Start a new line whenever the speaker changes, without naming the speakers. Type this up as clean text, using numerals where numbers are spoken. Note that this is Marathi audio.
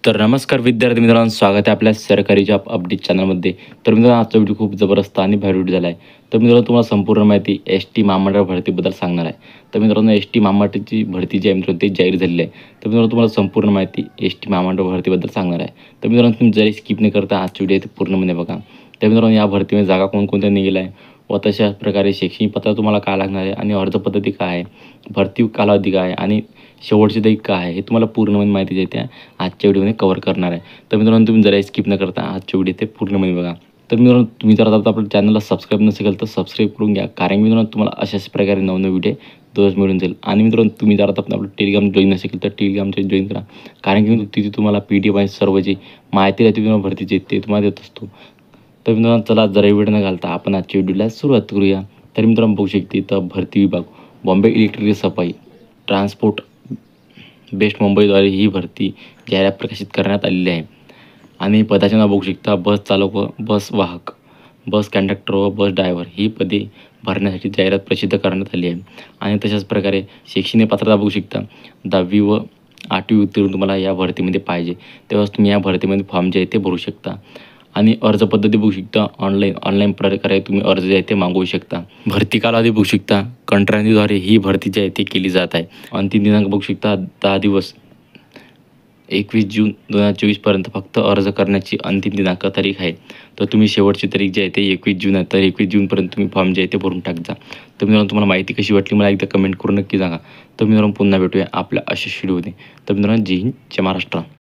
तर नमस्कार विद्यार्थी मित्रांनो, स्वागत आहे आपल्या सरकारी जॉब अपडेट चॅनलमध्ये. तर मित्रांनो, आजचा व्हिडिओ खूप जबरदस्त आणि भारी व्हिडिओ झाला आहे. तर मित्रांनो, तुम्हाला संपूर्ण माहिती एस टी महामंडळ भरतीबद्दल सांगणार आहे. तर मित्रांनो, एस टी महामंडळाची भरती जी आहे मित्रांनो, ती जाहीर झालेली आहे. तर मित्रांनो, तुम्हाला संपूर्ण माहिती एस टी महामंडळ भरतीबद्दल सांगणार आहे. तर मित्रांनो, तुम्ही जरी स्किप न करता आजची व्हिडिओ इथे पूर्णपणे बघा. तर मित्रांनो, या भरतीमध्ये जागा कोणकोणत्या निघाल्या आहे व तशाच प्रकारे शैक्षणिक पत्र तुम्हाला काय लागणार आहे आणि अर्ज पद्धती काय आहे, भरती कालावधी काय आहे आणि शेवटची तारीख काय आहे, हे तुम्हाला पूर्णपणे माहिती देते आहे आजच्या व्हिडिओमध्ये कव्हर करणार आहे. तर मित्रांनो, तुम्ही जरा स्किप न करता आजच्या व्हिडिओ ते पूर्णपणे बघा. तर मित्रांनो, तुम्ही जर आता आपल्या चॅनलला सबस्क्राईब नसेल तर सबस्क्राईब करून घ्या, कारण मित्रांनो तुम्हाला अशाच प्रकारे नवनवीन व्हिडिओ दररोज मिळून जाईल. आणि मित्रांनो, तुम्ही जर आता आपलं टेलिग्राम जॉईन नसेल तर टेलिग्रामचे जॉईन करा, कारण की तिथे तुम्हाला PDF आहे सर्व जी माहिती राहते तुम्हाला भरतीची ते तुम्हाला देत असतो. तर मित्रांनो, चला जरा वेळ न घालता आपण आजच्या व्हिडिओला सुरुवात करूया. तर मित्रांनो, बघू शकते तर भरती विभाग बॉम्बे इलेक्ट्रिकल सफाई ट्रान्सपोर्ट बेस्ट मुंबईद्वारे ही भरती जाहिरात प्रकाशित करण्यात आलेली आहे. आणि पदाचे नाव बघू शकता बस चालक व बस वाहक, बस कंडक्टर व बस ड्रायव्हर ही पदे भरण्यासाठी जाहिरात प्रसिद्ध करण्यात आली आहे. आणि तशाच प्रकारे शैक्षणिक पात्रता बघू शकता 10वी व 8वी उत्तीर्ण तुम्हाला या भरतीमध्ये पाहिजे, तेव्हाच तुम्ही या भरतीमध्ये फॉर्म जे आहे ते भरू शकता. आणि अर्ज पद्धती बघू शकता ऑनलाईन प्रकारे तुम्ही अर्ज जे आहे ते मागवू शकता. भरती कालावधी बघू शकता कंत्राटीद्वारे ही भरती जी आहे ती केली जात आहे. अंतिम दिनांक बघू शकता 10 दिवस 21 जून 2024 फक्त अर्ज करण्याची अंतिम दिनांक तारीख आहे. तर तुम्ही शेवटची तारीख जी आहे ते 21 जून आहे, तर 21 जूनपर्यंत तुम्ही फॉर्म जे आहे ते भरून टाकजा. तर मित्रांनो, तुम्हाला माहिती कशी वाटली मला एकदा कमेंट करून नक्की सांगा. तर मित्रांनो, पुन्हा भेटूया आपल्या अशा व्हिडिओमध्ये. तर मित्रांनो, जय हिंद, जय महाराष्ट्र.